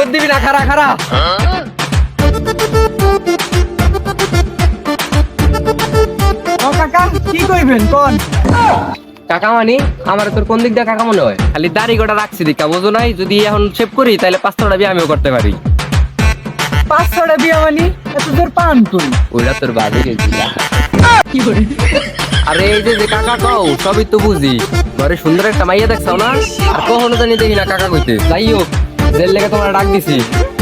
তোর দিবি না, খারা খারা। কাকা কি কইবেন কোন? কাকা মানি আমার তোর কোন দিক দিয়ে কাকা মনে হয়? খালি দাড়ি গোটা রাখছি দিকা, বোঝো নাই? যদি এখন শেভ করি তাহলে 5-6টা বিয়ে আমিও করতে পারি। 5-6টা বিয়া মানে এত তোর পান কই? ওইটা তোর বাজে গেছিলা। আরে এই যে কাকা কও সবই তো বুঝি, ঘরে সুন্দর একটা মাইয়া দেখছাও না, আর কখনো জানি দেখি না কাকা কইতে। যাই হোক, জেল লেগে তোমার ডাক দিছি,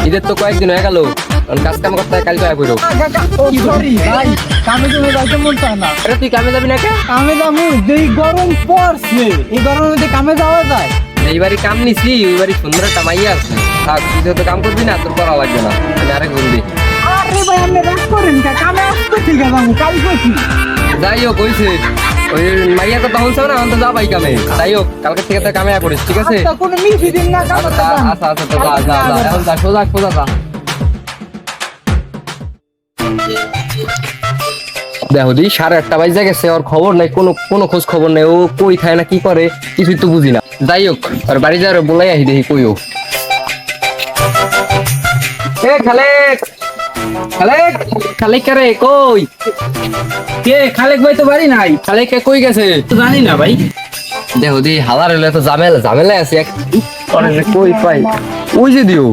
ঈদের তো কয়েকদিন হয়ে গেল, কাজ কাম করতে কাল কয়া করো। কাকা ও সরি ভাই, কামে তুমি যাইতে মন চায় না। আরে তুই কামে যাবি না কে? কামে যাবো, যেই গরম পড়ছে এই গরমের মধ্যে কামে যাওয়া যায়? এইবারই কাম নিছি, ওইবারই সুন্দর একটা মাইয়া আছে। থাক, তুই যেহেতু কাম করবি না তোর করা লাগবে না, আমি আরেক বলবি। আরে ভাই আপনি রাগ করেন কা, কামে আসতে ঠিক আছে আমি কাল কইছি। যাই হোক হইছে, ওই মাইয়ার কথা শুনছো না, আমি তো যাবাই কামে। যাই হোক কালকে থেকে তো কামে করিস, ঠিক আছে? আচ্ছা কোনো মিছি দিন না কামে আচ্ছা যান। আচ্ছা আচ্ছা, তো যা যা যা, এখন যা, সোজা সোজা যা। দেখো দি 8:30 বাজে গেছে, ওর খবর নাই, কোনো খোঁজ খবর নাই, ও কই খায় না কি করে কিছুই তো বুঝি না। যাই হোক আর বাড়ি যাওয়ার বলাই আহি দেখি কইও। এ খালেক, খালেক, খালেক কে রে, কই? কে খালেক ভাই তো বাড়ি নাই। খালেক কে কই গেছে? তো জানি না ভাই। দেখো দি হালার হলে তো ঝামেলা ঝামেলা আছে এক, করে যে কই পাই ওই যে দিও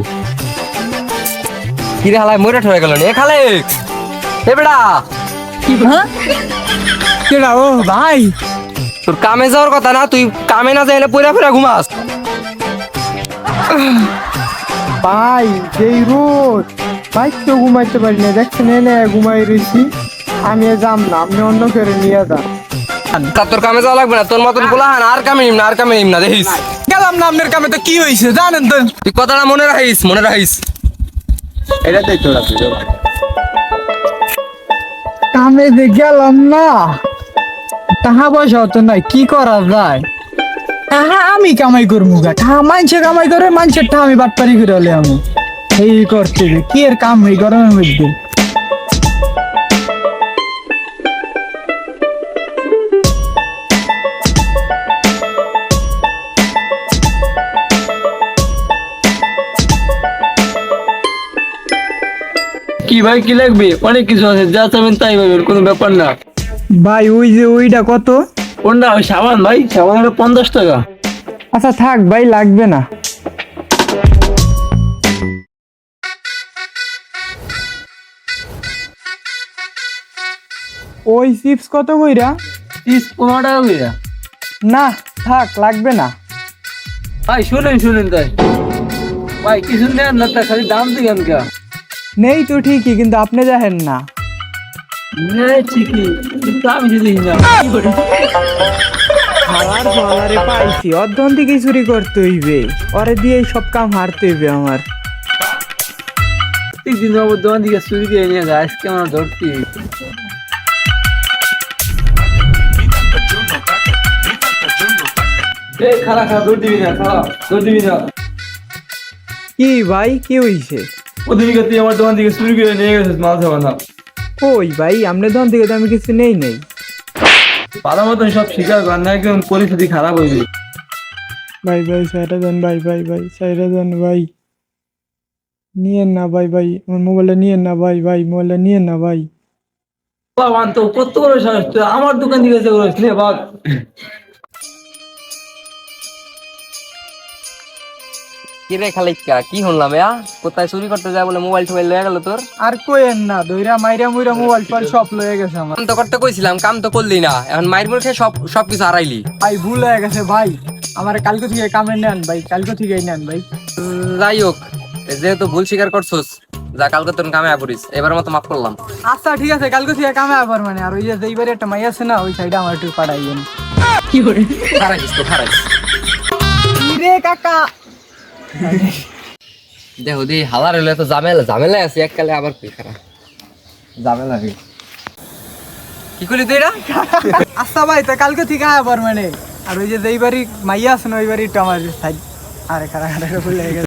কিরে হালায় মরে ঠরে গেল। এ খালেক, এ বেড়া, হ্যাঁ কেডা? ও ভাই তোর কামে যাওয়ার কথা না, তুই কামে না যাই না পয়রা ফেরা ঘুমাস। ভাই যেই রোদ, ভাই তো ঘুমাইতে পারি না, দেখছেন এনে ঘুমাই রয়েছি। আমি যাম না, আপনি অন্য করে নিয়ে যান। তা তোর কামে যাওয়া লাগবে না, তোর মতন বলা হয় না, আর কামে নিম না, আর কামে নিম না, দেখিস। গেলাম না আপনার কামে, তো কি হয়েছে জানেন তো? তুই কথাটা মনে রাখিস, মনে রাখিস। এটাতেই তো রাখি কামে যে গেলাম না, টাকা পয়সা তো নাই, কি করা যায়? টাকা আমি কামাই করবো গা, টাকা মানুষে কামাই করে, মানুষের টাকা আমি বাটপারি করে হলে আমি এই করতে কি এর কাম এই গরমের মধ্যে। কি ভাই কি লাগবে? অনেক কিছু আছে, যা চাবেন তাই পাবেন, কোনো ব্যাপার না। ভাই ওই যে ওইটা কত? কোনটা? ওই সাবান ভাই, সাবান হলো 50 টাকা। আচ্ছা থাক ভাই, লাগবে না। ওই চিপস কত কইরা? 30-15 টাকা করে। না থাক, লাগবে না। ভাই শুনেন শুনেন তাই ভাই, কিছু নেন না, তা খালি দাম দিবেন কে? নেই তো ঠিকই, কিন্তু আপনি দেখেন না। ঠিকই, কিন্তু আমি যদি না খাওয়ার বলারে পাইছি, অর্ধন থেকে চুরি করতে হইবে, ওরে দিয়ে সব কাম হারতে হইবে আমার। প্রত্যেকদিন আমার দোকান থেকে চুরি করে নিয়ে যায়, আজকে আমার ধরতে। খালা খালা দৌড় দিবি না, খালা দৌড় দিবি না। কি ভাই কি হইছে? ওদিকে তুই আমার দোকান থেকে চুরি করে নিয়ে গেছিস মাল সাবানা। কই ভাই, আপনার দোকান থেকে তো আমি কিছু নেই। পালা মতন সব স্বীকার কর, না একদম পরিস্থিতি খারাপ হইবে। ভাই সাইডা দেন ভাই সাইডা দেন ভাই, নিয়েন না ভাই আমার মোবাইলটা নিয়েন না ভাই মোবাইলটা নিয়েন না ভাই। বাবান তো কত বড় সাহস, তুই আমার দোকান থেকে এসে করিস নে বাঘ। কিরে খালেক, কি শুনলাম কোথায় চুরি করতে যায় বলে মোবাইল টোবাইল লয়ে গেল তোর? আর কোয়েন না, দইরা মাইরা মুইরা মোবাইল টোবাইল সব লয়ে গেছে আমার। কাম তো করতে কইছিলাম, কাম তো করলি না, এখন মাইর মুখে সবকিছু হারাইলি। ভাই ভুল হয়ে গেছে ভাই, আমার কালকে থেকে কামে নেন ভাই, কালকে থেকে নেন ভাই। যাই হোক, যেহেতু ভুল স্বীকার করছস, যা কালকে তোর কামে পড়িস, এবার মতো মাফ করলাম। আচ্ছা ঠিক আছে, কালকে থেকে কামে আবার মানে, আর ওই যে যেইবারে একটা মাই আছে না, ওই সাইডে আমার একটু পাঠাইবেন। কি করে খারাইস তো খারাইস। রে কাকা? দেখো দি হালার হলে তো ঝামেলা আছে, এককালে আবার কি খারাপ ঝামেলা রে। কি করলি তুই এটা? আচ্ছা ভাই, তা কালকে থেকে আবার মানে, আর ওই যে যেইবারই মাইয়া আছে না, ওই বাড়ি একটু আমার সাইড, আরে খারা ভুলে গেছে।